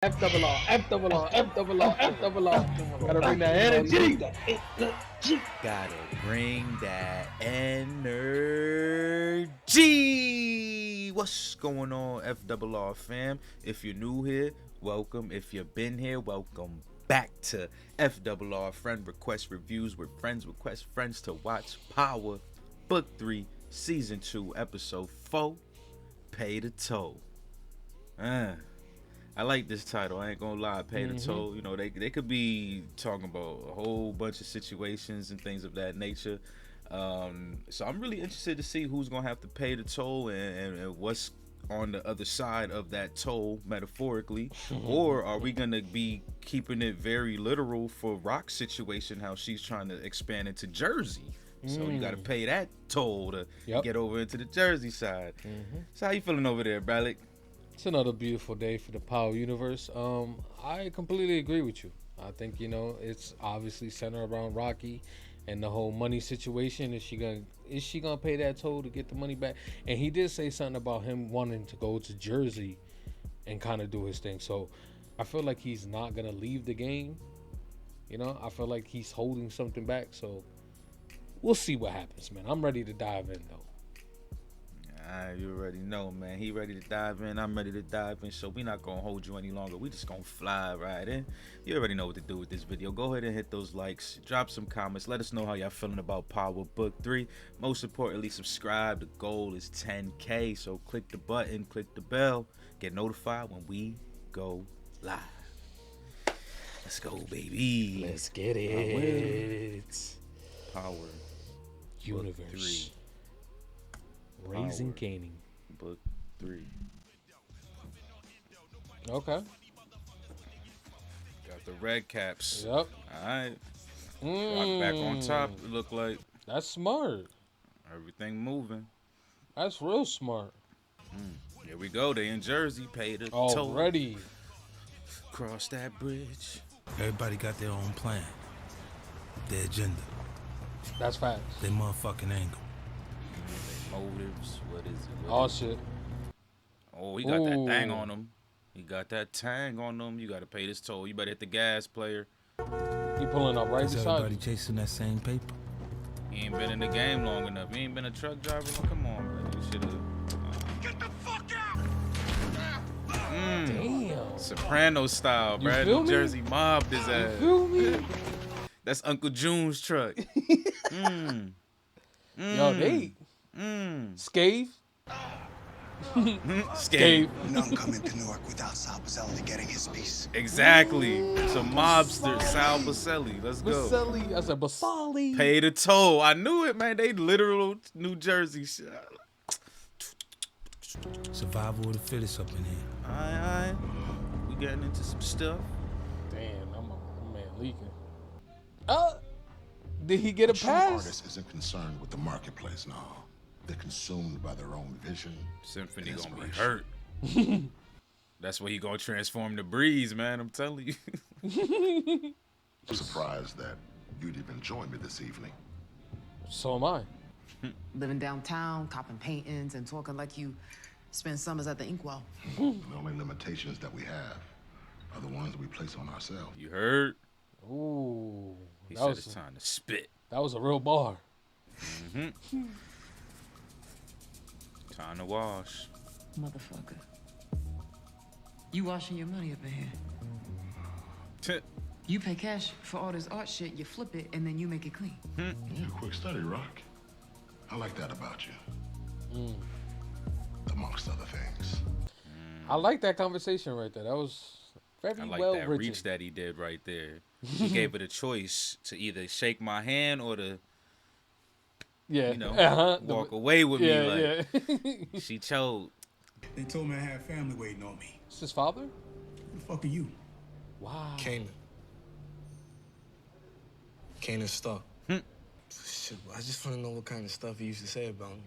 F double R, F double R, F double R, F double R. Gotta bring that energy. Gotta bring that energy. What's going on, FRR fam? If you're new here, welcome. If you've been here, welcome back to FRR Friend Request Reviews, where friends request friends to watch Power Book 3, Season 2, Episode 4, Pay the Toll. I like this title. I ain't gonna lie. Pay the toll. You know, they could be talking about a whole bunch of situations and things of that nature. So I'm really interested to see who's gonna have to pay the toll and what's on the other side of that toll, metaphorically. Or are we gonna be keeping it very literal for Rock's situation, how she's trying to expand into Jersey? So you got to pay that toll to get over into the Jersey side. So how you feeling over there, Bralik? It's another beautiful day for the Power Universe. I completely agree with you. I think, it's obviously centered around Rocky and the whole money situation. Is she gonna pay that toll to get the money back? And he did say something about him wanting to go to Jersey and kind of do his thing. So I feel like he's not gonna leave the game. I feel like he's holding something back. So we'll see what happens, man. I'm ready to dive in though. You already know, man. He ready to dive in. I'm ready to dive in. So we not gonna hold you any longer. We just gonna fly right in. You already know what to do with this video. Go ahead and hit those likes. Drop some comments. Let us know how y'all feeling about Power Book 3. Most importantly, subscribe. The goal is 10K. So click the button, click the bell, get notified when we go live. Let's go, baby. Let's get it. Power Universe. Book 3. Raising Kanan. Book 3. Okay. Got the red caps. Yep. Alright. Rock back on top, it look like. That's smart. Everything moving. That's real smart. Here we go. They in Jersey. Pay the toll. Already. Cross that bridge. Everybody got their own plan, their agenda, That's facts. their motherfucking angle. Motives. What is it? Oh, shit. Oh, he got that thing on him. He got that tang on him. You got to pay this toll. You better hit the gas, player. He pulling up right Is beside everybody you. chasing that same paper? He ain't been in the game long enough. He ain't been a truck driver. Well, come on, man. You should have. Get the fuck out! Damn. Soprano style, You bruh. feel New me? Jersey mobbed his You ass. feel me? That's Uncle June's truck. Yo, they Scave. Scave. None come into Newark without Sal Baselli getting his piece. Exactly. Some mobster, Sal Baselli. Let's go. Baselli. I said Basali. Pay the toll. I knew it, man. They literal New Jersey shit. Survival of the fittest up in here. Alright. We getting into some stuff. Damn, I'm man leaking. Did he get a True pass? artist isn't concerned with the marketplace, no. They're consumed by their own vision. Symphony and gonna be inspiration. hurt. That's where he gonna transform the breeze, man. I'm telling you. I'm surprised that you'd even join me this evening. So am I. Living downtown, copping paintings, and talking like you spend summers at the inkwell. The only limitations that we have are the ones we place on ourselves. You heard? Ooh. He That said was, it's time to spit. that was a real bar. Time to wash. Motherfucker. You washing your money up in here. You pay cash for all this art shit, you flip it, and then you make it clean. You're a quick study, Rock. I like that about you. Amongst other things. I like that conversation right there. That was very I like well that written. reach that he did right there. He gave it a choice to either shake my hand or to, Yeah. you know, walk away with me. Yeah, Like, yeah. she chose. They told me I had family waiting on me. It's his father? Who the fuck are you? Wow. Kanan. Kanan stuck. Shit, I just want to know what kind of stuff he used to say about me.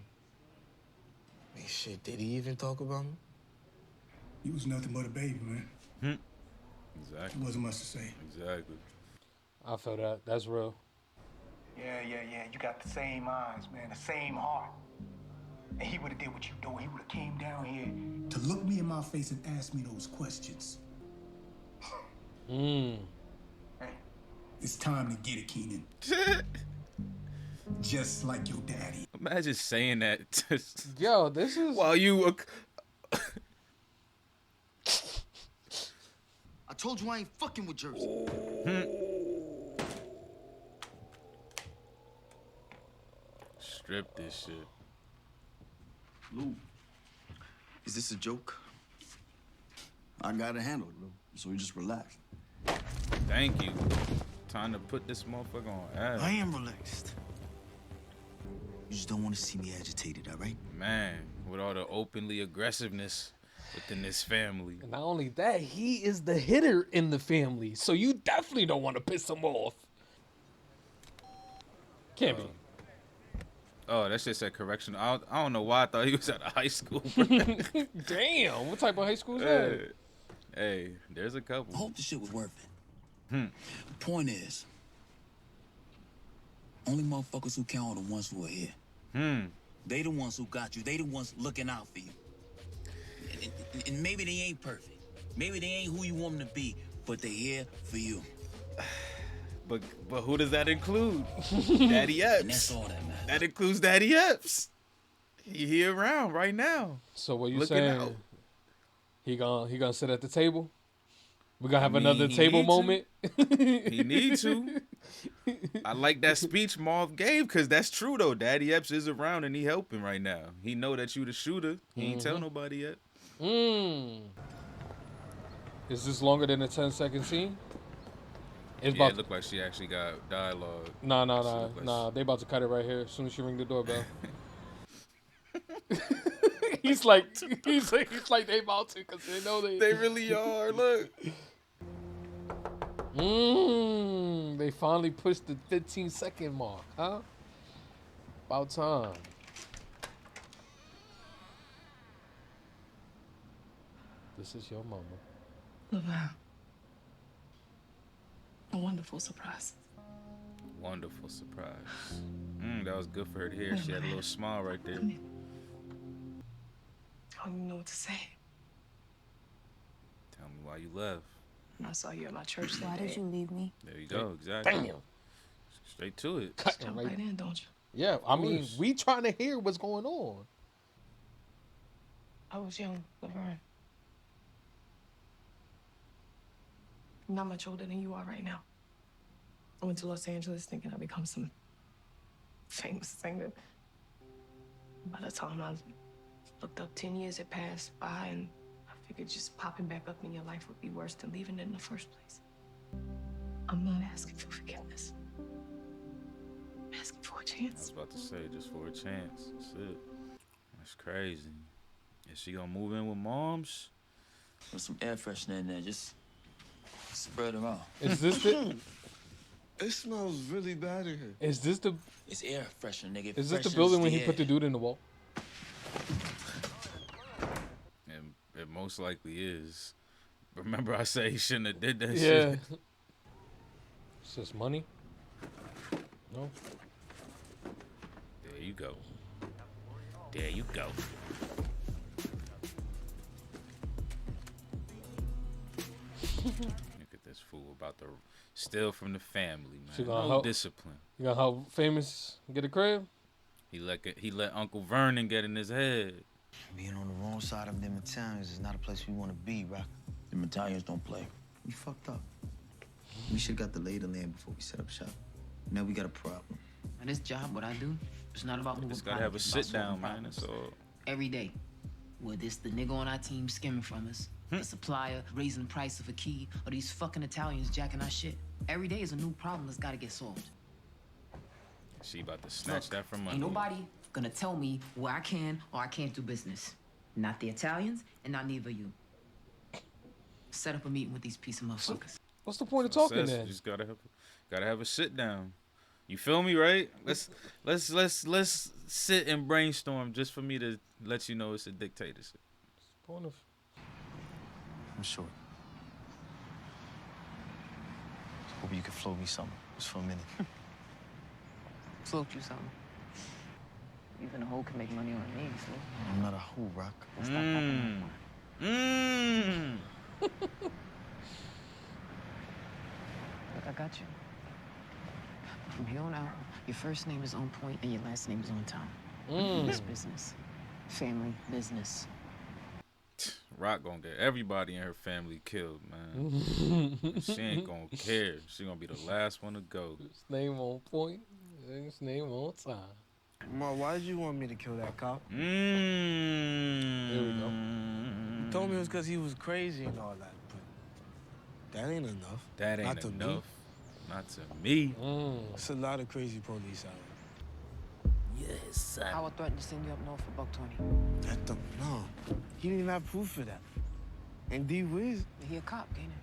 I mean, shit, did he even talk about me? You was nothing but a baby, man. Exactly. There wasn't much to say. Exactly. I feel that. That's real. Yeah. You got the same eyes, man, the same heart. And he would have did what you doing. He would have came down here. To look me in my face and ask me those questions. Mm. Hey, it's time to get it, Kenan. Just like your daddy. Imagine saying that to, Yo, this is. while you. I told you I ain't fucking with Jersey. Strip this shit. Lou, is this a joke? I got it handled, Lou. So you just relax. Thank you. Time to put this motherfucker on ass. I am relaxed. You just don't want to see me agitated, all right? Man, with all the openly aggressiveness within this family. Not only that, he is the hitter in the family, so you definitely don't want to piss him off. Can't be. Oh, that shit said correctional. I don't know why I thought he was at a high school. Damn, what type of high school is that? Hey, there's a couple. I hope the shit was worth it. The point is, only motherfuckers who count are the ones who are here. They the ones who got you. They the ones looking out for you. And maybe they ain't perfect. Maybe they ain't who you want them to be, but they here for you. But who does that include? Daddy Epps. And that's all that matters. That includes Daddy Epps. He around right now. So what you Looking saying? out. He gonna sit at the table? We gonna have I mean, another he table need to. moment? He need to. I like that speech Marv gave because that's true though. Daddy Epps is around and he helping right now. He know that you the shooter. He ain't tell nobody yet. Is this longer than a 10-second scene? It's Yeah, about it looked like she actually got dialogue. Nah. They about to cut it right here as soon as she ring the doorbell. he's like they about to because they know they. They really are. Look. They finally pushed the 15-second mark, huh? About time. This is your mama. Lavelle. A wonderful surprise. Wonderful surprise. That was good for her to hear. She had a little smile right there. I don't even know what to say. Tell me why you left. I saw you at my church that Why day. did you leave me? There you go. Exactly. Damn. Straight to it. Jump right in, don't you? Yeah, I mean, we trying to hear what's going on. I was young, Laverne. I'm not much older than you are right now. I went to Los Angeles thinking I'd become some famous singer. By the time I looked up, 10 years had passed by, and I figured just popping back up in your life would be worse than leaving it in the first place. I'm not asking for forgiveness. I'm asking for a I was chance. about to say, just for a chance. That's it. That's crazy. Is she gonna move in with moms? Put some air freshener in there, just spread around. Is this the? It smells really bad in here. Is this the? It's air freshener, nigga. Is this the Freshens building when he air. put the dude in the wall? And it most likely is. Remember I said he shouldn't have did that Yeah. shit? It's just money. No. There you go. There you go. Look at this fool about to steal from the family, She man. gonna No help- discipline. You gonna help Famous get a crib? He let Uncle Vernon get in his head. Being on the wrong side of them Italians is not a place we want to be, Rock. Them Italians don't play. We fucked up. We should got the lay of the land before we set up shop. Now we got a problem. Now, this job, what I do, it's not about moving Just gotta have a products, it's about sit down, solving man. problems. That's all. Every day. Whether it's the nigga on our team skimming from us, the supplier raising the price of a key, or these fucking Italians jacking our shit. Every day is a new problem that's gotta get solved. She about to snatch that from Ain't under. nobody gonna tell me where I can or I can't do business. Not the Italians, and not neither you. Set up a meeting with these piece of motherfuckers. What's the point of talking Says, then? you just gotta have a sit down. You feel me, right? Let's sit and brainstorm just for me to let you know it's a dictatorship. Point of. I'm short. Hope you can float me something just for a minute. Float you something. Even a hoe can make money on her knees, so I'm not a hoe, Rock. let's not happen. got you. From here on out, your first name is on point and your last name is on time. It's business. Family business. Rock gonna get everybody in her family killed, man. She ain't gonna care. She gonna be the last one to go. His name on point. His name on time. Ma, why did you want me to kill that cop? There we go. You told me it was because he was crazy and all that, but that ain't enough. That ain't Not to me. enough. Not to me. It's a lot of crazy police out here. Yes, son. Howard threatened to send you up north for $120. That don't, no. He didn't even have proof for that. And D Wiz, He a cop, Kanan.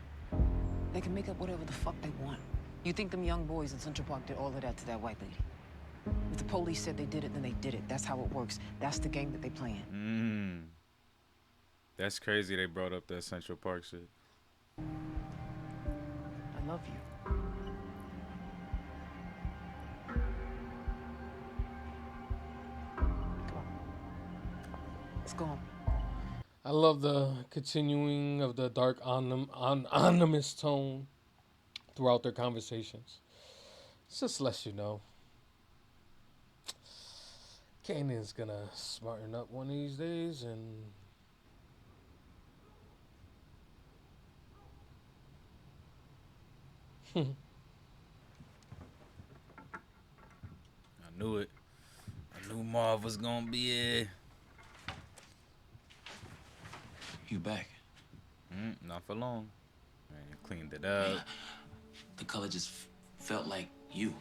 They can make up whatever the fuck they want. You think them young boys in Central Park did all of that to that white lady? If the police said they did it, then they did it. That's how it works. That's the game that they playing. That's crazy they brought up that Central Park shit. I love you. Come on. Let's go home. I love the continuing of the dark anonymous tone throughout their conversations. It just lets you know Kanan's gonna smarten up one of these days and I knew it. I knew Marv was gonna be here. You back? Not for long. Man, you cleaned it up. The color just felt like you.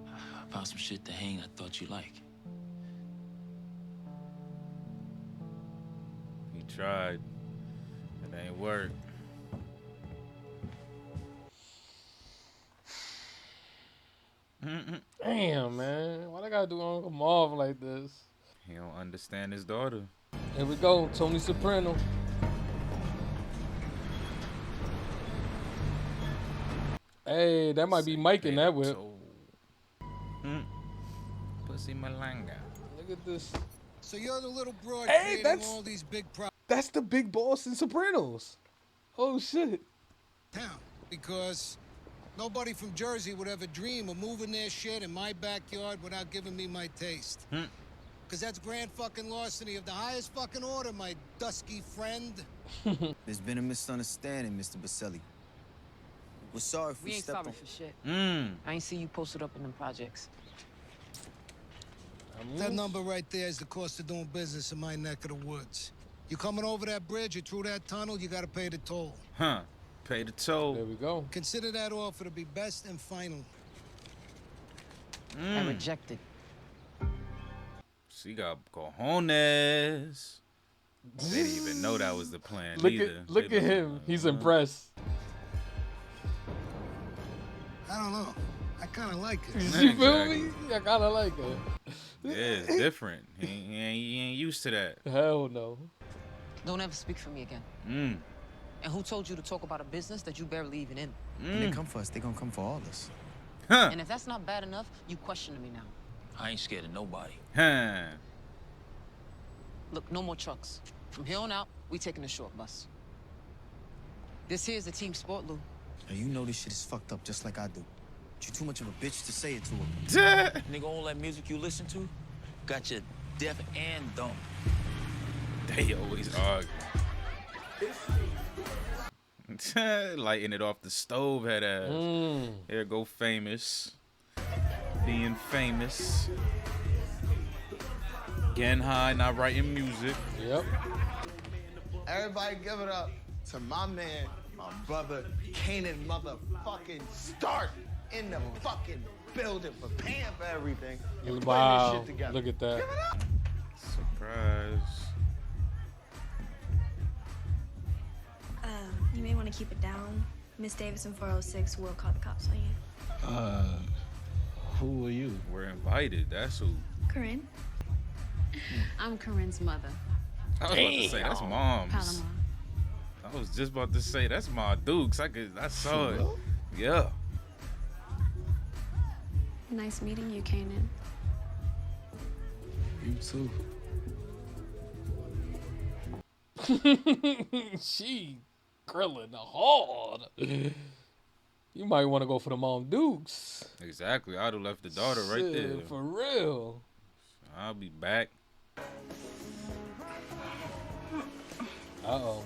I found some shit to hang I thought you'd like. He tried. It ain't work. damn, man. Why they gotta do Uncle Marv like this? He don't understand his daughter. Here we go, Tony Soprano. Hey, that might be Mike in that whip. Pussy Malanga. Look at this. So you're the little broad Hey, creating all these big that's the big boss in Sopranos. Oh shit. town because nobody from Jersey would ever dream of moving their shit in my backyard without giving me my taste. Because that's grand fucking larceny of the highest fucking order, my dusky friend. There's been a misunderstanding, Mr. Baselli. We're sorry if we ain't stepped sorry on... for shit. I ain't see you posted up in them projects. That number right there is the cost of doing business in my neck of the woods. You coming over that bridge or through that tunnel, you gotta pay the toll. Pay the toll. There we go. Consider that offer to be best and final. I rejected. She got cojones. They didn't even know that was the plan either. Look at him. He's impressed. I don't know. I kind of like it. You feel me? I kind of like it. Yeah, it's different. He ain't used to that. Hell no. Don't ever speak for me again. And who told you to talk about a business that you barely even in? When they come for us, they gonna come for all of us. And if that's not bad enough, you questioning me now. I ain't scared of nobody. Look, no more trucks. From here on out, we taking the short bus. This here's a team sport, Lou. Now you know this shit is fucked up just like I do. But you too much of a bitch to say it to her. Nigga, all that music you listen to got you deaf and dumb. They always argue. Lighting it off the stove head ass. Here go famous. Being famous. Getting high, not writing music. Yep. Everybody give it up to my man, my brother, Kanan motherfucking Stark in the fucking building for paying for everything. And putting this shit together. Look at that. Give it up. Surprise. You may want to keep it down. Miss Davidson 406 will call the cops on you. Who are you? We're invited. That's who. Corinne? I'm Corinne's mother. I was about to say that's mom's. Palomar. I was just about to say that's my Dukes. I saw it. Yeah. Nice meeting you, Kanan. You too. She Grilling hard. You might want to go for the Mom Dukes. Exactly. I'd have left the daughter right Shit, there. for real. I'll be back. Uh-oh.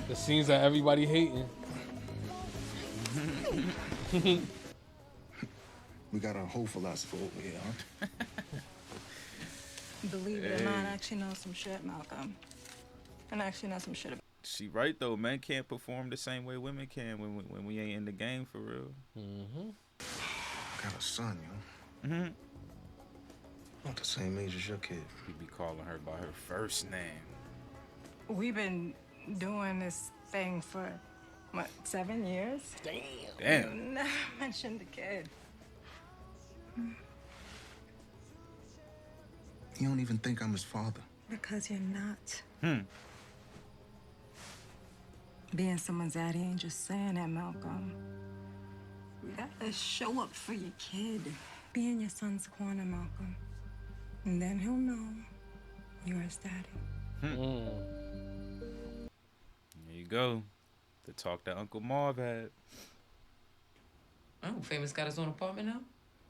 The scenes that everybody hating. We got our whole philosophy over here, huh? Believe it or not, I actually know some shit, Malcolm. And I actually know some shit about. She right though. Men can't perform the same way women can when we ain't in the game for real. I got a son, yo. Not the same age as your kid. He be calling her by her first name. We've been doing this thing for, what, 7 years? Damn. You never mentioned the kid. You don't even think I'm his father. Because you're not. Being someone's daddy ain't just saying that, Malcolm. You gotta show up for your kid. Be in your son's corner, Malcolm. And then he'll know you're his daddy. There you go. The talk that Uncle Marv had. Oh, Famous got his own apartment now?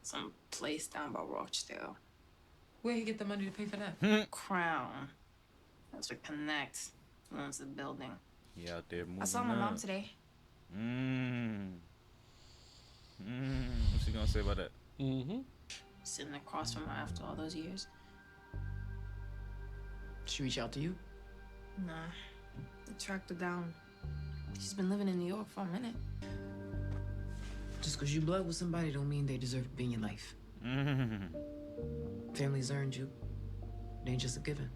Some place down by Rochdale. Where he get the money to pay for that? Crown. That's what Connect owns the building. He out there moving I saw my up. mom today. What's she gonna say about that? Sitting across from her after all those years. She reach out to you? Nah. I tracked her down. She's been living in New York for a minute. Just because you blood with somebody don't mean they deserve to be in your life. Family's earned you. It ain't just a given.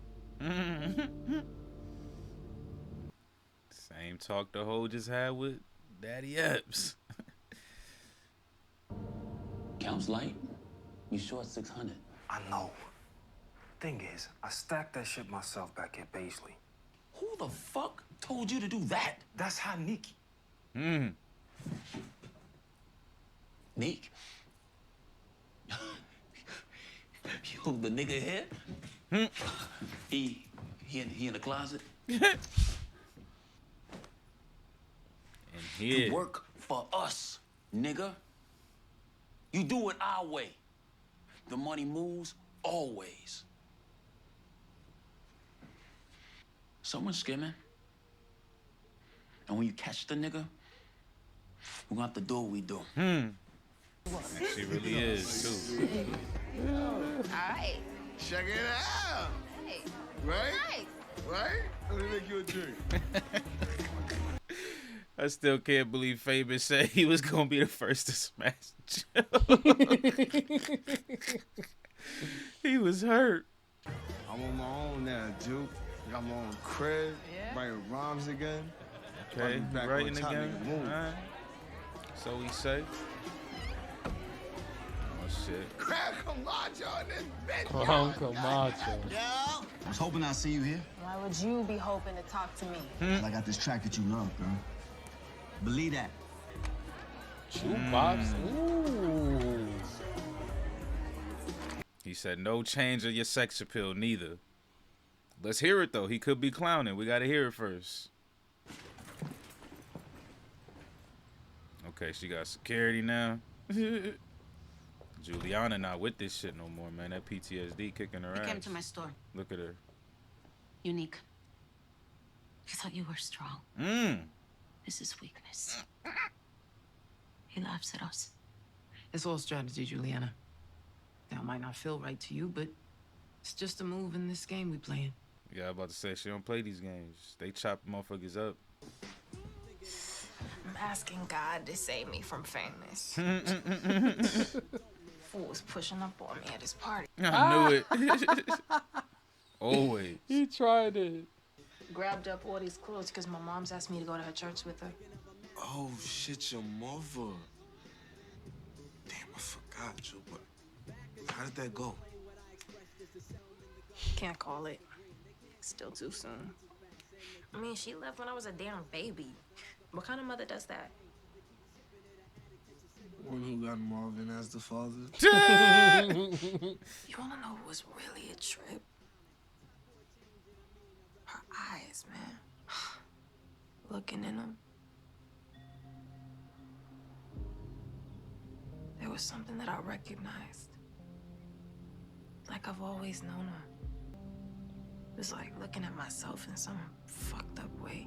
Same talk the hoe just had with Daddy Epps. Counts light. You short 600. I know. Thing is, I stacked that shit myself back at Paisley. Who the fuck told you to do that? That's how Nikki. Neek? Yo, the nigga here? He in the closet? And here. You work for us, nigga. You do it our way. The money moves always. Someone's skimming. And when you catch the nigga, we're gonna have to do what we do. She really is, too. All right. Check it out. Hey. Right? Nice. Right? Let me make you a drink. I still can't believe Famous said he was gonna be the first to smash Joe. He was hurt. I'm on my own now, Duke. Got my own crib. Writing rhymes again. Okay, back writing on top, again. nigga, move. Alright. So we say. Oh shit. Crab Camacho in this bitch. Crown Camacho. I was hoping I'd see you here. Why would you be hoping to talk to me? I got this track that you love, girl. Believe that. Jukebox? Ooh. He said no change of your sex appeal, neither. Let's hear it though. He could be clowning. We gotta hear it first. Okay, she got security now. Juliana not with this shit no more, man. That PTSD kicking her He ass. came to my store. Look at her. Unique. I thought you were strong. This is weakness. He laughs at us. It's all strategy, Juliana. That might not feel right to you, but it's just a move in this game we playing. Yeah, I was about to say she don't play these games. They chop motherfuckers up. I'm asking God to save me from Famous. Fool was pushing up on me at his party. I knew it. Always. He tried it. Grabbed up all these clothes because my mom's asked me to go to her church with her. Oh, shit, your mother. Damn, I forgot you, but how did that go? Can't call it. Still too soon. I mean, she left when I was a damn baby. What kind of mother does that? One who got Marvin as the father. You wanna know what was really a trip? Her eyes, man. looking in them, there was something that I recognized. Like I've always known her. It was like looking at myself in some fucked up way.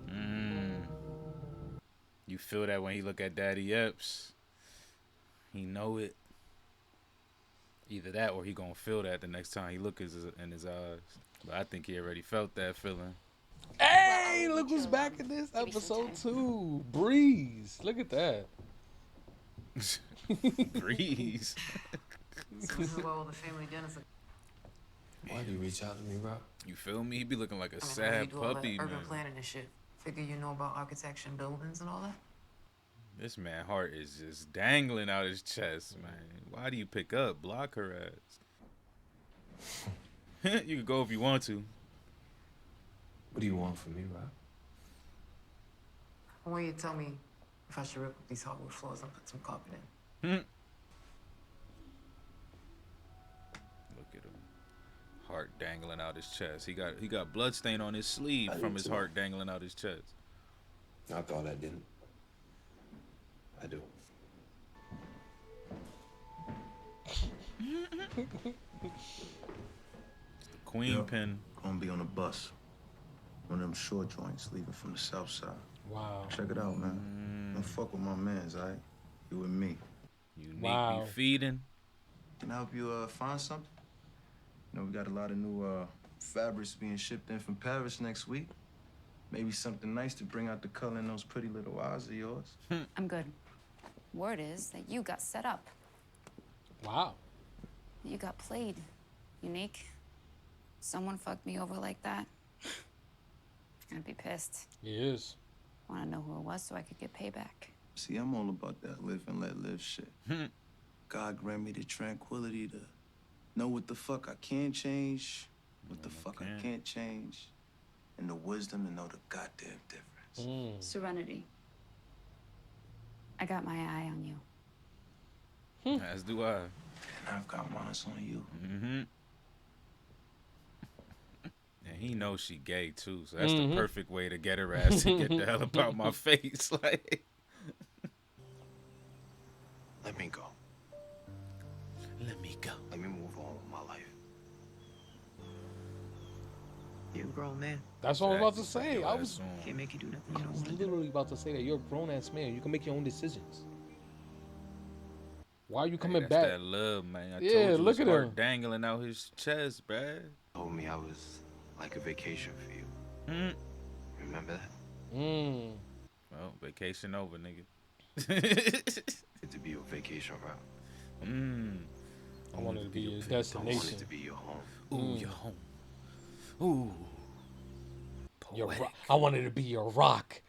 You feel that when he look at Daddy Epps. He know it. Either that or he gonna feel that the next time he look in his eyes. But I think he already felt that feeling. Hey, look who's back in this episode 2. Breeze. Look at that. Breeze. So this is why all the family dinners are. Why do you reach out to me, Rob? You feel me? He be looking like a I mean, sad you do all puppy, that urban man. planning and shit. Figure you know about architecture and buildings and all that? This man heart is just dangling out his chest, man. Why do you pick up? Block her ass. You can go if you want to. What do you want from me, Rob? I want you to tell me if I should rip up these hardwood floors and put some carpet in. Look at him. Heart dangling out his chest. He got blood stain on his sleeve from his heart dangling out his chest. I thought I didn't. I do. Queen pin. Gonna be on a bus. One of them short joints leaving from the south side. Wow. Check it out, man. Don't fuck with my mans, all right? You and me. Unique be feeding. Can I help you find something? You know, we got a lot of new fabrics being shipped in from Paris next week. Maybe something nice to bring out the color in those pretty little eyes of yours. I'm good. Word is that you got set up. Wow. You got played. Unique. Someone fucked me over like that. I'd be pissed. He is. Want to know who it was so I could get payback. See, I'm all about that live and let live shit. God grant me the tranquility to know what the fuck I can change, what the fuck I can't change, and the wisdom to know the goddamn difference. Serenity. I got my eye on you. As do I. And I've got mine on you. And he knows she gay too, so that's the perfect way to get her ass to get the hell about my face. Like, let me go. Let me go. Let me move on with my life. You a grown man. That's what I was about to say. I was Can't make you do nothing you don't want to do. literally about to say that. You're a grown-ass man. You can make your own decisions. Why are you coming that's back? that love, man. I Yeah, told you look his at heart him. dangling out his chest, bruh. Told me I was like a vacation for you. Remember that? Well, vacation over, nigga. Good to be your vacation route. I wanted to be your I wanted destination. to be your home. Ooh, your home. Ooh. Your I wanted to be your rock.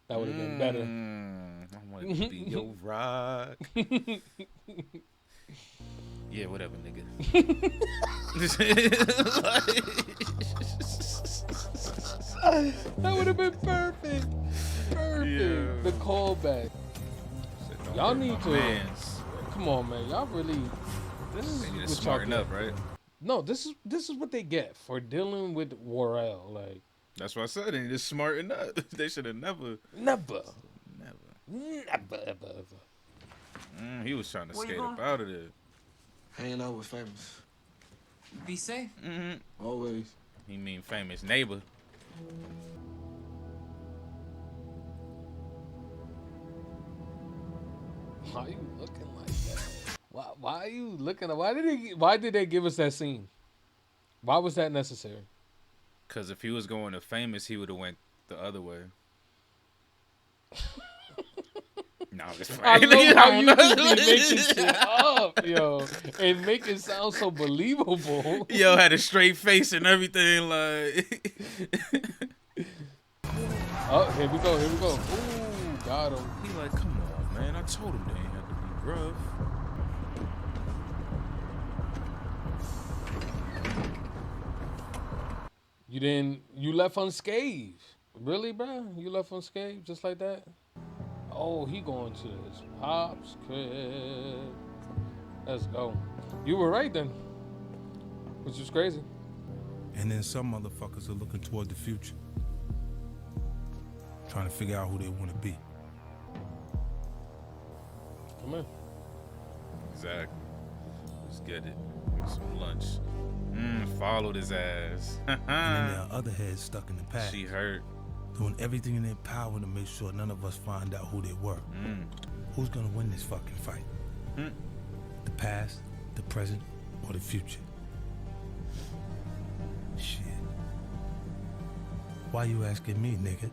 That would have been better. I wanted to be your rock. Yeah, whatever, nigga. That would have been perfect. Perfect. Yeah. The callback. Y'all need to. Mans. Come on, man. Y'all really. This is They need to what y'all smarten get. up, right? No, this is what they get for dealing with Worrell. Like, that's what I said. They need to smarten up. They should have never. Never, ever. He was trying to Where you skate going? up out of there. Hanging out with famous. Be safe. Always. He mean famous neighbor. Why you looking like that? Why are you looking? Why did they give us that scene? Why was that necessary? Cause if he was going to famous, he would have went the other way. No, I'm just I playing. love how you just be making shit up, yo, and make it sound so believable. Yo had a straight face and everything, like. Oh, here we go. Ooh, got him. He like, come on, man. I told him they ain't have to be rough. You left unscathed. Really, bro? You left unscathed just like that? Oh, he going to his pop's crib. Let's go. You were right then. Which is crazy. And then some motherfuckers are looking toward the future. trying to figure out who they want to be. Come on. Exactly. Let's get it. Get some lunch. Followed his ass. And then there are other heads stuck in the past. She hurt. Doing everything in their power to make sure none of us find out who they were. Who's gonna win this fucking fight? The past, the present, or the future? Shit. Why you asking me, nigga?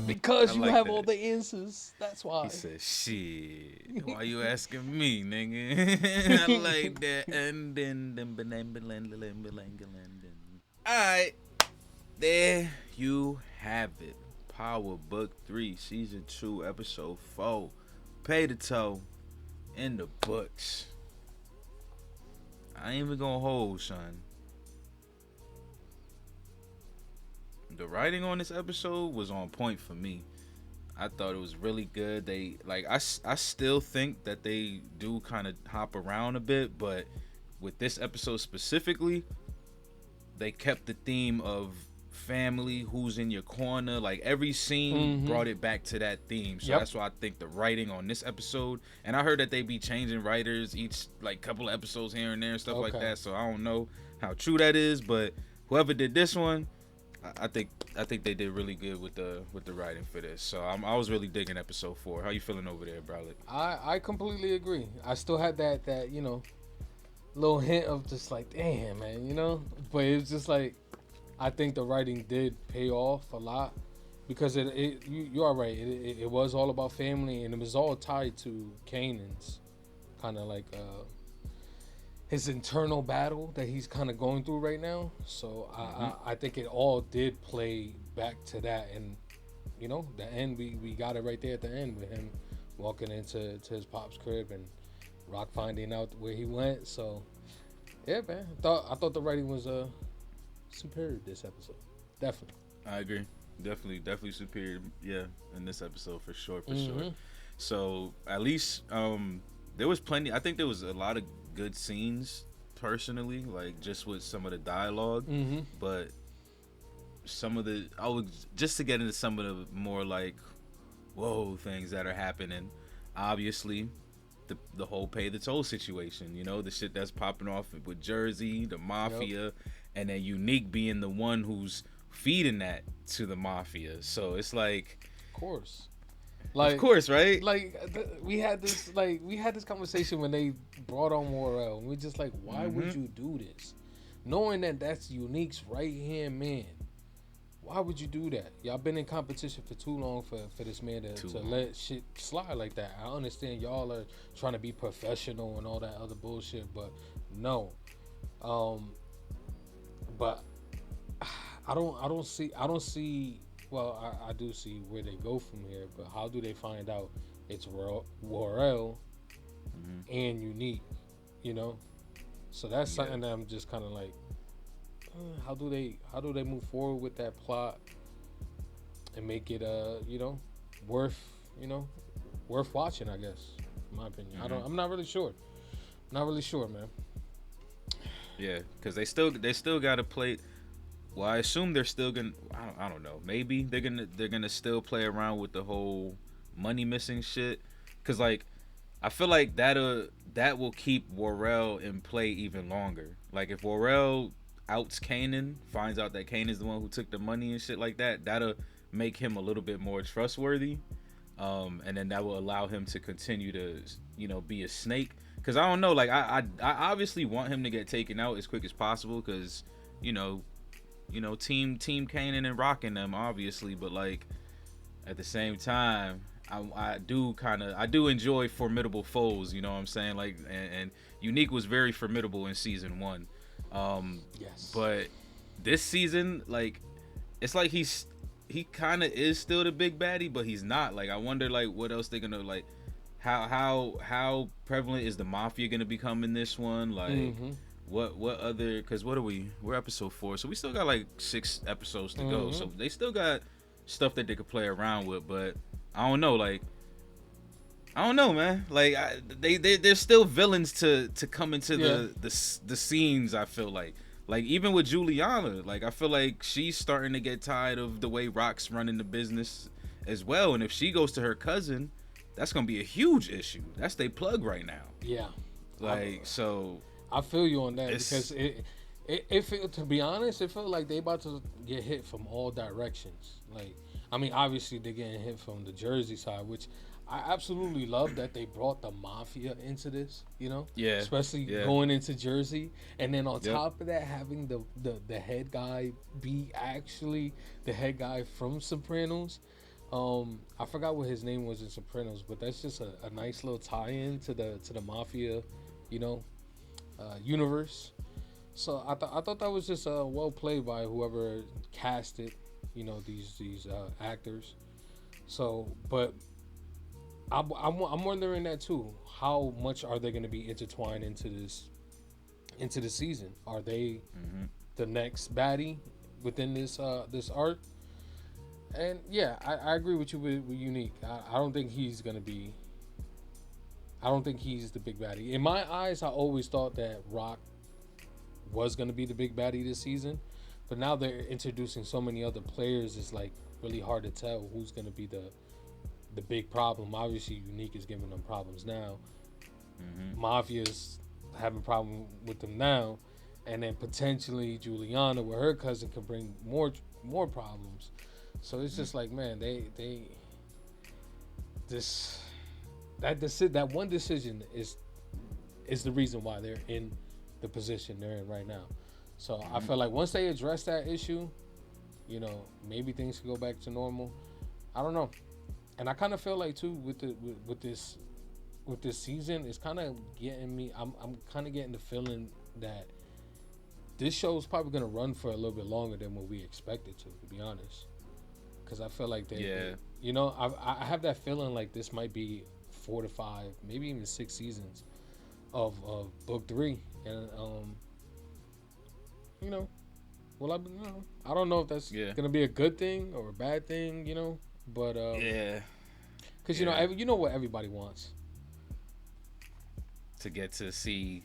Because you like have that. all the answers. That's why. He said, shit. Why you asking me, nigga? I like that. And then, alright. There you have it. Power Book 3, Season 2, Episode 4. Pay the toll in the books. I ain't even gonna hold, son. The writing on this episode was on point for me. I thought it was really good. They like I still think that they do kind of hop around a bit, but with this episode specifically, they kept the theme of family, who's in your corner. Like every scene brought it back to that theme. So that's why I think the writing on this episode, and I heard that they be changing writers each like couple of episodes here and there and stuff like that. So I don't know how true that is, but whoever did this one, I think they did really good with the writing for this. So I was really digging episode 4. How you feeling over there, Bralik? I completely agree. I still had that little hint of just like, damn, man, but it was just like, I think the writing did pay off a lot because you are right. It was all about family, and it was all tied to Kanan's kind of like his internal battle that he's kind of going through right now. So I think it all did play back to that, and the end we got it right there at the end with him walking into his pop's crib and Rock finding out where he went. So yeah, man, I thought the writing was superior this episode. Definitely. I agree. Definitely superior. Yeah, in this episode for sure. So at least there was plenty. I think there was a lot of good scenes personally, like just with some of the dialogue. But some of the just to get into some of the more like whoa things that are happening. Obviously, the whole pay the toll situation. The shit that's popping off with Jersey, the mafia. Yep. And then Unique being the one who's feeding that to the mafia. So it's like, of course, right? We had this conversation when they brought on Morel, and we're just like, why would you do this, knowing that that's Unique's right hand man? Why would you do that? Y'all been in competition for too long for this man to let shit slide like that. I understand y'all are trying to be professional and all that other bullshit, but no. But I don't see. Well, I do see where they go from here. But how do they find out it's Warrell and Unique? So that's something that I'm just kind of like, how do they move forward with that plot and make it worth watching? I guess, in my opinion. I'm not really sure. Man. Yeah, because they still got to play. Well, I assume they're still gonna. I don't know. Maybe they're gonna still play around with the whole money missing shit. Cause like, I feel like that will keep Warrell in play even longer. Like if Warrell outs Kanan, finds out that Kanan's the one who took the money and shit like that, that'll make him a little bit more trustworthy. And then that will allow him to continue to be a snake. Cause I don't know, like I obviously want him to get taken out as quick as possible, cause team Kanan and rocking them obviously, but like at the same time, I do enjoy formidable foes. You know what I'm saying? Like and Unique was very formidable in season 1. Yes. But this season, like it's like he kind of is still the big baddie, but he's not. Like I wonder like what else they're gonna like. How prevalent is the mafia gonna become in this one? Like, what other? Because we're episode 4, so we still got like 6 episodes to go. So they still got stuff that they could play around with. But I don't know, like, I don't know, man. Like, they're still villains to come into the scenes. I feel like Like even with Juliana, like I feel like she's starting to get tired of the way Rock's running the business as well. And if she goes to her cousin, that's gonna be a huge issue. That's their plug right now. Yeah. Like so. I feel you on that because it felt, to be honest, it felt like they about to get hit from all directions. Like, I mean, obviously they're getting hit from the Jersey side, which I absolutely love that they brought the mafia into this, you know? Yeah. Especially going into Jersey. And then on top of that, having the head guy be actually the head guy from Sopranos. I forgot what his name was in Sopranos, but that's just a nice little tie-in to the mafia, you know, universe. So I thought that was just well played by whoever casted, you know, these actors. So, but I'm wondering that too. How much are they going to be intertwined into the season? Are they the next baddie within this arc? And yeah, I agree with you with Unique. I don't think he's gonna be. I don't think he's the big baddie. In my eyes, I always thought that Rock was gonna be the big baddie this season, but now they're introducing so many other players. It's like really hard to tell who's gonna be the big problem. Obviously, Unique is giving them problems now. Mafia's having problem with them now, and then potentially Juliana with her cousin could bring more problems. So it's just like, man, that one decision is the reason why they're in the position they're in right now. So I feel like once they address that issue, you know, maybe things can go back to normal. I don't know, and I kind of feel like too with this season, it's kind of getting me. I'm kind of getting the feeling that this show's probably gonna run for a little bit longer than what we expected to be honest. Because I feel like they, you know, I have that feeling like this might be 4 to 5, maybe even 6 seasons of book 3, and you know, well, I don't know if that's gonna be a good thing or a bad thing, you know, but because you know what everybody wants to get to see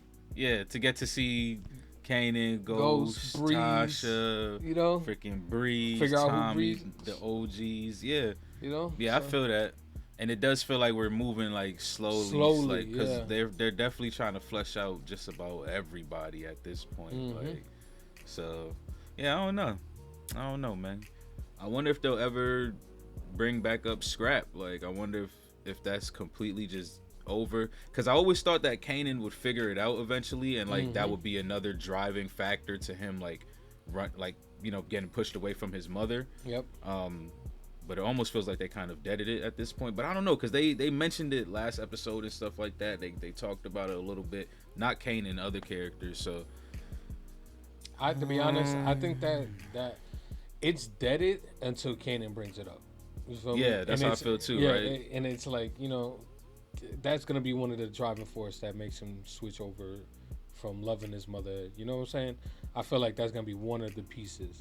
Kanan, Ghost, Breeze, Tasha, you know, freaking Breeze, figure out Tommy, who Breeze, the OGs, you know, I feel that, and it does feel like we're moving like slowly, like because they're definitely trying to flesh out just about everybody at this point, like, so I don't know, man. I wonder if they'll ever bring back up Scrap. Like, I wonder if that's completely just over, because I always thought that Kanan would figure it out eventually, and like that would be another driving factor to him, like getting pushed away from his mother. But it almost feels like they kind of deaded it at this point. But I don't know, because they mentioned it last episode and stuff like that. They talked about it a little bit, not Kanan, other characters. So to be honest, I think that it's deaded until Kanan brings it up. You feel me? That's how I feel too, right? And it's like, you know, that's gonna be one of the driving force that makes him switch over from loving his mother. You know what I'm saying? I feel like that's gonna be one of the pieces.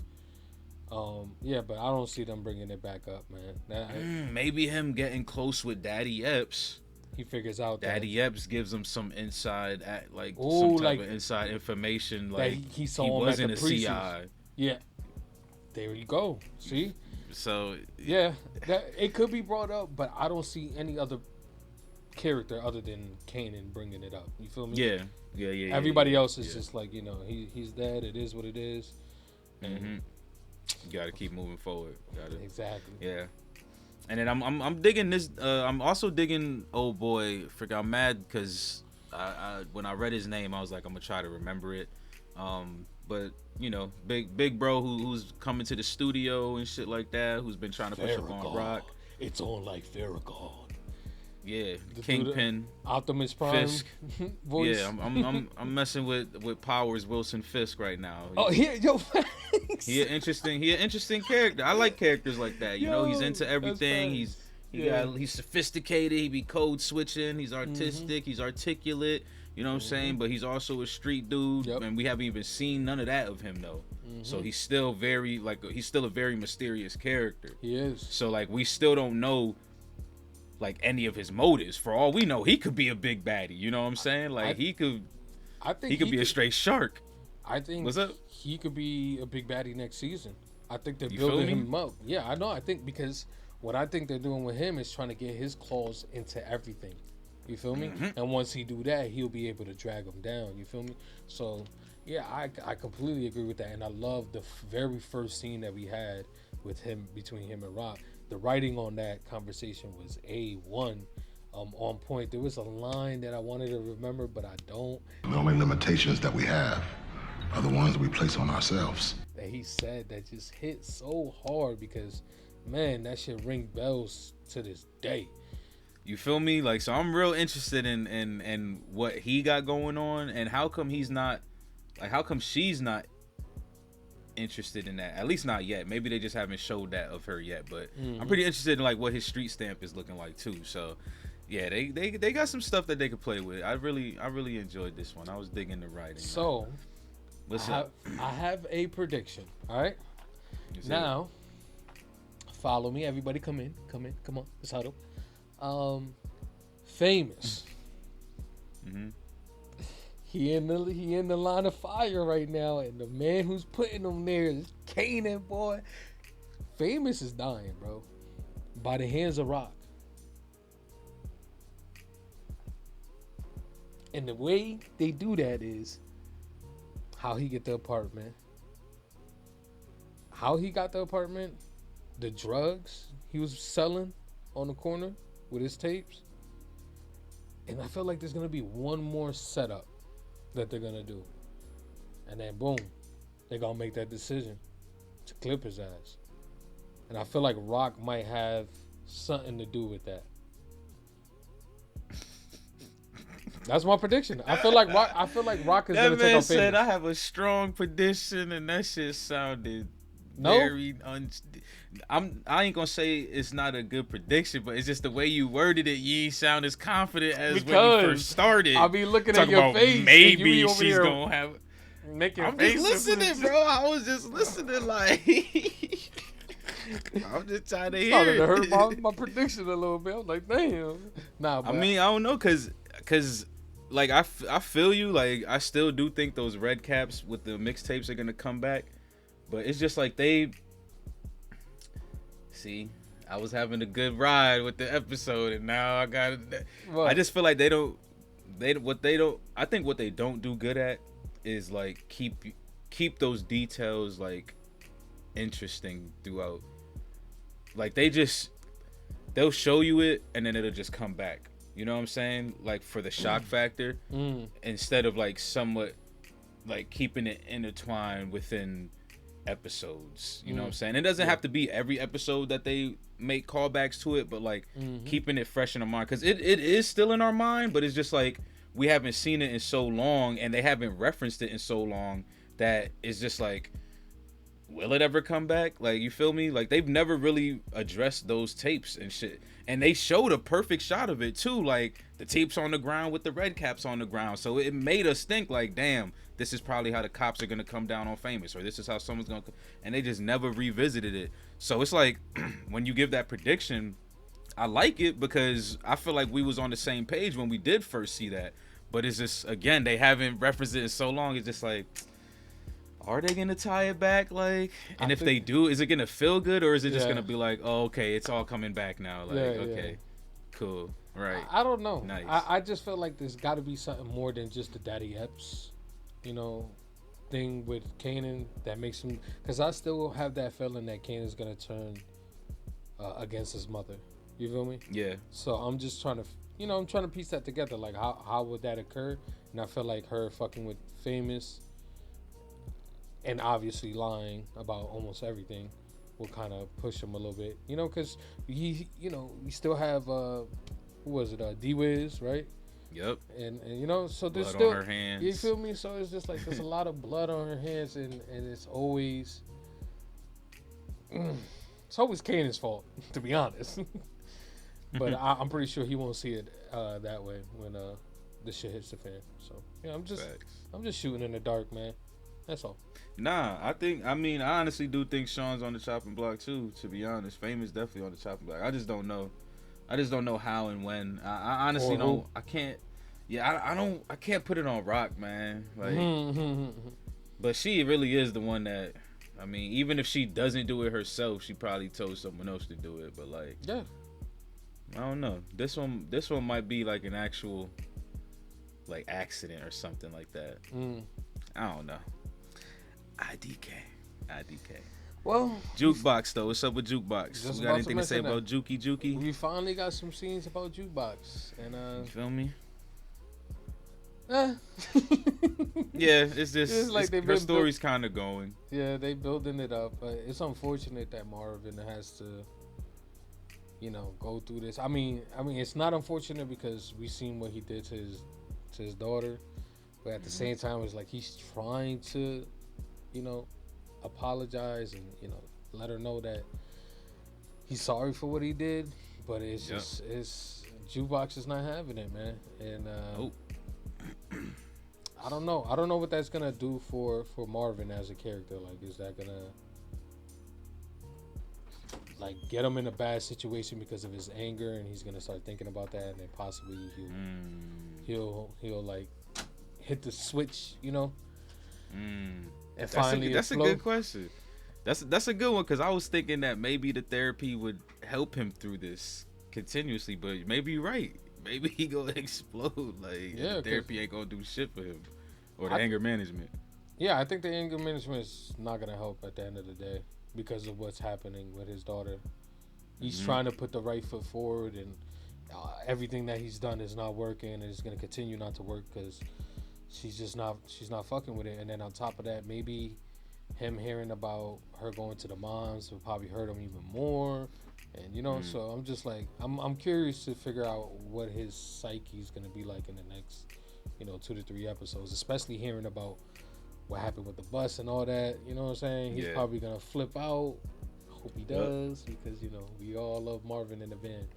But I don't see them bringing it back up, man. Maybe him getting close with Daddy Epps. He figures out Daddy Epps gives him some inside, of inside information. Like he saw him wasn't at the a precinct. CI. Yeah, there you go. See? So that it could be brought up, but I don't see any other character other than Kanan bringing it up. You feel me? Yeah. Everybody else is just like, you know, he's dead. It is what it is. You got to keep moving forward. Exactly. Yeah. And then I'm digging this. I'm also digging old boy. I'm mad because I when I read his name, I was like, I'm gonna try to remember it. But you know, big bro who's coming to the studio and shit like that, who's been trying to push up on Rock. It's on like Farrakhan. Yeah, Kingpin, Optimus Prime Fisk. voice. Yeah, I'm messing with Powers Wilson Fisk right now. He an interesting character. I like characters like that. You know, he's into everything. He's sophisticated. He be code switching. He's artistic. He's articulate. You know what I'm saying? But he's also a street dude, and we haven't even seen none of that of him though. So he's still a very mysterious character. He is. So like we still don't know like any of his motives. For all we know, he could be a big baddie. You know what I'm saying? Like he could be a straight shark. I think What's up? he could be a big baddie next season. I think they're You building feel me? him up. Yeah, I know. I think because what I think they're doing with him is trying to get his claws into everything. You feel me? Mhm. And once he do that, he'll be able to drag him down. You feel me? So, yeah, I completely agree with that. And I love the very first scene that we had with him, between him and Rock. The writing on that conversation was A1, on point. There was a line that I wanted to remember, but I don't. The only limitations that we have are the ones we place on ourselves. That he said that just hit so hard because, man, that shit ring bells to this day. You feel me? Like, so I'm real interested in what he got going on, and how come he's not, like, how come she's not interested in that? At least not yet. Maybe they just haven't showed that of her yet, but I'm pretty interested in like what his street stamp is looking like too. So yeah, they got some stuff that they could play with. I really enjoyed this one. I was digging the writing. So what's up? I have a prediction. All right. Is Now, follow me. Everybody, come in. Come on. Let's huddle. Famous. Mm-hmm. He in the line of fire right now, and the man who's putting him there is Kanan, boy. Famous is dying, bro, by the hands of Rock. And the way they do that is how he get the apartment. How he got the apartment, the drugs he was selling on the corner with his tapes. And I feel like there's going to be one more setup that they're going to do. And then boom, they're going to make that decision to clip his ass. And I feel like Rock might have something to do with that. That's my prediction. I feel like Rock is That going to take man off said Famous. I have a strong prediction, and that shit sounded No? very I ain't gonna say it's not a good prediction, but it's just the way you worded it. You ain't sound as confident as when you first started. I'll be looking at Talking your about face. and maybe you be over she's here gonna have. making I'm faces. just listening, bro. I was just listening, like I'm just trying to hear. Started to hurt it. my prediction a little bit. I was like, damn. Nah, but I mean, I don't know, cause like I feel you. Like I still do think those red caps with the mixtapes are gonna come back, but it's just like they. See, I was having a good ride with the episode, and now I got. I just feel like I think what they don't do good at is like keep those details like interesting throughout. Like they'll show you it and then it'll just come back. You know what I'm saying? Like for the shock factor, instead of like somewhat like keeping it intertwined within episodes. You know what I'm saying? It doesn't have to be every episode that they make callbacks to it, but like keeping it fresh in our mind, because it is still in our mind, but it's just like we haven't seen it in so long and they haven't referenced it in so long that it's just like, will it ever come back? Like, you feel me? Like they've never really addressed those tapes and shit, and they showed a perfect shot of it too, like the tapes on the ground with the red caps on the ground. So it made us think like, damn, this is probably how the cops are gonna come down on Famous, or this is how someone's gonna, and they just never revisited it. So it's like when you give that prediction, I like it because I feel like we was on the same page when we did first see that. But it's just, again, they haven't referenced it in so long. It's just like, are they gonna tie it back? Like, and if they do, is it gonna feel good, or is it just gonna be like, oh, okay, it's all coming back now? Like, okay, cool, right? I don't know. Nice. I just feel like there's got to be something more than just the Daddy Epps, thing with Kanan that makes him. Because I still have that feeling that Kanan's gonna turn against his mother. You feel me? Yeah. So I'm just trying to, I'm trying to piece that together. Like, how would that occur? And I feel like her fucking with Famous, and obviously lying about almost everything, will kind of push him a little bit. Because we still have who was it? D-Wiz, right? Yep. And so there's blood still on her hands. You feel me? So it's just like there's a lot of blood on her hands, and it's always Kanan's fault, to be honest. But I'm pretty sure he won't see it that way when the shit hits the fan. So yeah, I'm just shooting in the dark, man. That's all. Nah, I honestly do think Sean's on the chopping block too, to be honest. Famous definitely on the chopping block. I just don't know how and when. I honestly don't. I can't. Yeah, I can't put it on Rock, man. Like, But she really is the one that, I mean, even if she doesn't do it herself, she probably told someone else to do it. But like, yeah, I don't know. This one might be like an actual like accident or something like that. I don't know. IDK. Well, Jukebox though. What's up with Jukebox? Just You got anything to say about Juki? We finally got some scenes about Jukebox, and you feel me? Yeah, it's just like her story's kind of going. Yeah, they building it up, but it's unfortunate that Marvin has to, go through this. I mean, it's not unfortunate because we seen what he did to his daughter, but at the same time, it's like he's trying to, apologize and let her know that he's sorry for what he did, but it's just Jukebox is not having it, man, and I don't know what that's gonna do for Marvin as a character. Like, is that gonna like get him in a bad situation because of his anger, and he's gonna start thinking about that, and then possibly he'll like hit the switch, and finally that's a good question. That's a good one, because I was thinking that maybe the therapy would help him through this continuously, but maybe you're right. Maybe he gonna explode. Like, the therapy ain't gonna do shit for him, or the anger management. Yeah, I think the anger management is not gonna help at the end of the day because of what's happening with his daughter. He's trying to put the right foot forward, and everything that he's done is not working, and it's gonna continue not to work because she's not fucking with it. And then on top of that, maybe him hearing about her going to the moms will probably hurt him even more. And so I'm just like, I'm curious to figure out what his psyche is gonna be like in the next 2 to 3 episodes, especially hearing about what happened with the bus and all that. You know what I'm saying? He's probably gonna flip out. Hope he does, because we all love Marvin in the van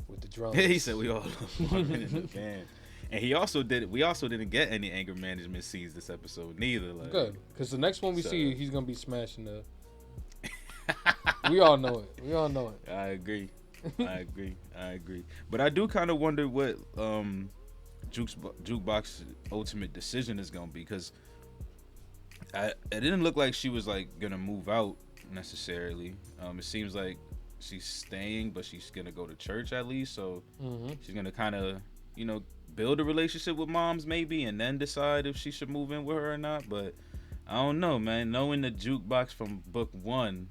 with the drums. He said we all love Marvin in the van. And we also didn't get any anger management scenes this episode neither. Like, good, because the next one we see, he's gonna be smashing the. We all know it. I agree. But I do kind of wonder what Jukebox's ultimate decision is gonna be, because it didn't look like she was like gonna move out necessarily. It seems like she's staying, but she's gonna go to church at least. So she's gonna kind of build a relationship with moms maybe, and then decide if she should move in with her or not. But I don't know, man. Knowing the Jukebox from book 1,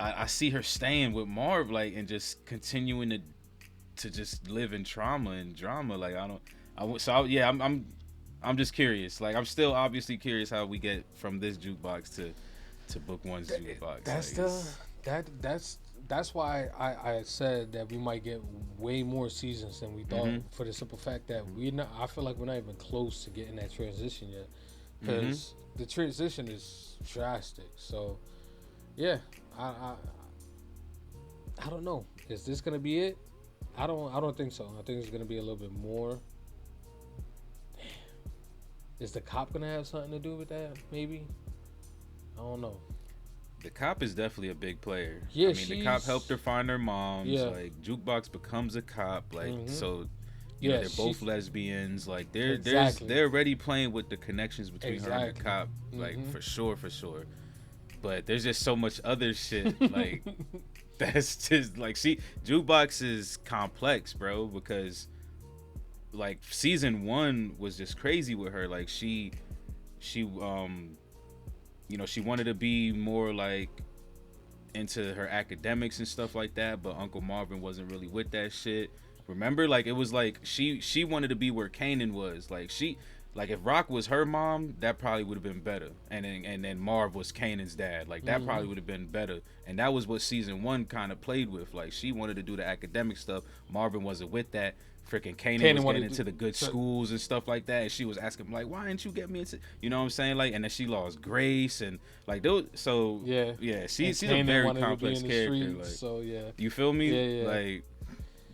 I see her staying with Marv, like, and just continuing to just live in trauma and drama. Like, I'm just curious. Like, I'm still obviously curious how we get from this Jukebox to book 1's Jukebox. That's why I said that we might get way more seasons than we thought, for the simple fact that I feel like we're not even close to getting that transition yet, because the transition is drastic. So yeah, I don't know. Is this gonna be it? I don't think so. I think it's gonna be a little bit more. Damn. Is the cop gonna have something to do with that? Maybe. I don't know. The cop is definitely a big player. Yeah, I mean, the cop helped her find her moms. Yeah. Like, Jukebox becomes a cop. Like, so yeah, they're both lesbians. Like, they're already playing with the connections between her and the cop. Like, for sure. But there's just so much other shit. Like, that's just like, Jukebox is complex, bro. Because like, season 1 was just crazy with her. Like, she wanted to be more like into her academics and stuff like that, but Uncle Marvin wasn't really with that shit. Remember, like, it was like she wanted to be where Kanan was. Like if Rock was her mom, that probably would have been better. And then Marv was Kanan's dad. Like, that probably would have been better. And that was what season 1 kind of played with. Like, she wanted to do the academic stuff. Marvin wasn't with that. Freaking Kanan was getting into the good schools and stuff like that, and she was asking him, like, why didn't you get me into, you know what I'm saying? Like, and then she lost Grace, and like those. So yeah, she's a very complex character. Like, so yeah, you feel me? Yeah. Like,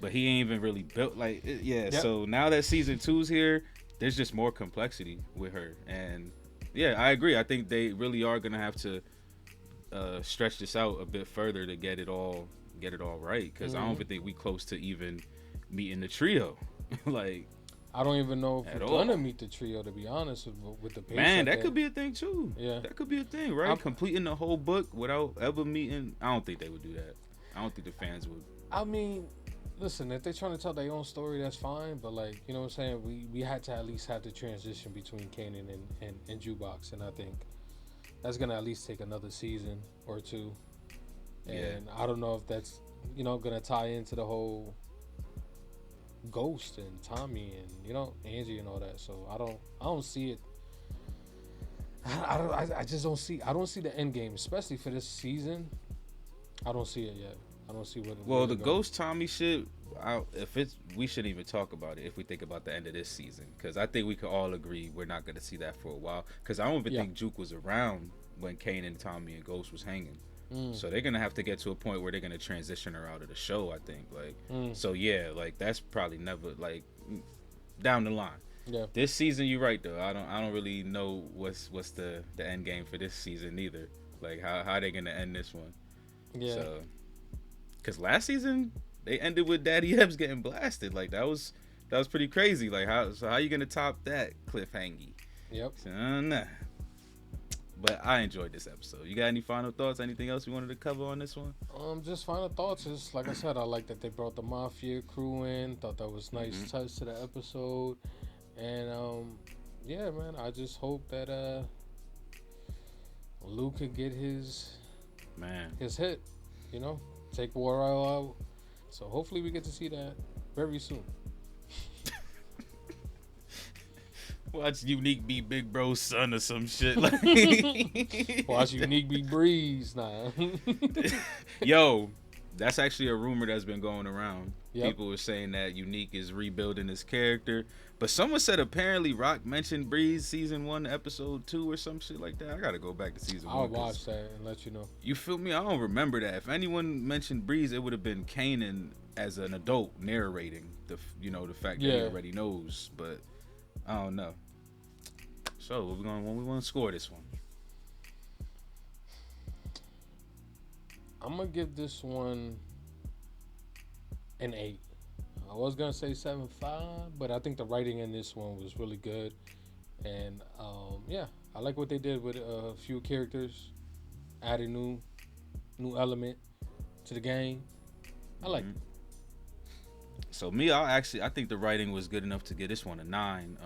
but he ain't even really built. Like, yeah. Yep. So now that season 2's here, there's just more complexity with her, and yeah, I agree. I think they really are gonna have to stretch this out a bit further to get it all right, because I don't even think we close to even meeting the trio. Like, I don't even know if At we're all. gonna meet the trio, to be honest, with the pace. Man, like that could be a thing too. Yeah, that could be a thing, right? Completing the whole book without ever meeting. I don't think they would do that. I don't think the fans would. I mean, listen, if they're trying to tell their own story, that's fine. But like, you know what I'm saying? We had to at least have the transition between Kanan and Jukebox, and I think that's gonna at least take another season or two. And I don't know if that's gonna tie into the whole Ghost and Tommy and Angie and all that. So I don't see it. I just don't see. I don't see the end game, especially for this season. I don't see it yet. I don't see what. Well, the Ghost Tommy shit. We shouldn't even talk about it if we think about the end of this season, because I think we could all agree we're not gonna see that for a while. Because I don't even think Juke was around when Kanan, Tommy, and Ghost was hanging. So they're gonna have to get to a point where they're gonna transition her out of the show, I think. So yeah, like that's probably never down the line. Yeah. This season, you're right though. I don't really know what's the end game for this season either. Like how they gonna end this one. Yeah. So, cause last season they ended with Daddy Epps getting blasted. Like that was pretty crazy. Like how you gonna top that cliffhanger? Yep. So, nah. But I enjoyed this episode. You got any final thoughts? Anything else you wanted to cover on this one? Just final thoughts is, like I said, I like that they brought the Mafia crew in. Thought that was nice touch to the episode. And yeah, man, I just hope that Luke could get his hit, take War out. So hopefully we get to see that very soon. Watch Unique be Big Bro's son or some shit. Like Watch Unique be Breeze now. Yo, that's actually a rumor that's been going around. Yep. People were saying that Unique is rebuilding his character. But someone said apparently Rock mentioned Breeze season 1, episode 2 or some shit like that. I gotta go back to season 1. I'll watch that and let you know. You feel me? I don't remember that. If anyone mentioned Breeze, it would have been Kanan as an adult narrating the fact that he already knows. But I don't know. So when we want to score this one? I'm gonna give this one an 8. I was gonna say 7.5, but I think the writing in this one was really good, and I like what they did with a few characters, adding new element to the game. I like it. So me, I think the writing was good enough to give this one a 9.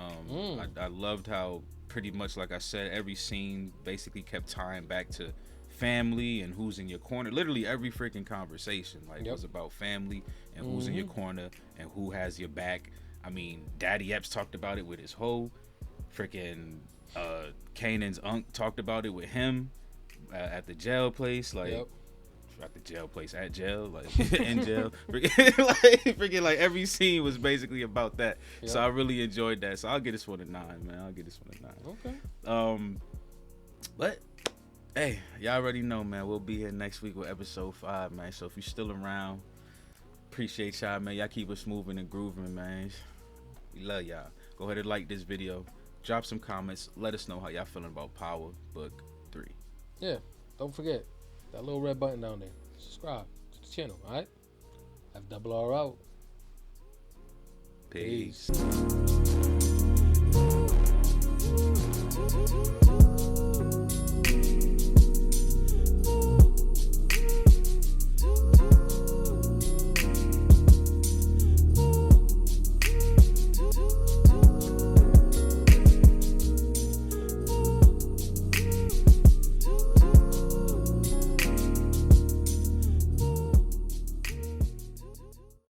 I loved how pretty much, like I said, every scene basically kept tying back to family and who's in your corner. Literally every freaking conversation was about family and who's in your corner and who has your back. I mean, Daddy Epps talked about it with his hoe. Freaking Kanan's uncle talked about it with him at the jail place. At the jail place, at jail, in jail. Freaking every scene was basically about that. Yep. So I really enjoyed that. So I'll give this one a 9, man. I'll give this one a 9. Okay. But hey, y'all already know, man. We'll be here next week with episode 5, man. So if you're still around, appreciate y'all, man. Y'all keep us moving and grooving, man. We love y'all. Go ahead and like this video. Drop some comments. Let us know how y'all feeling about Power Book 3. Yeah, don't forget that little red button down there. Subscribe to the channel, alright? FRR out. Peace. Peace.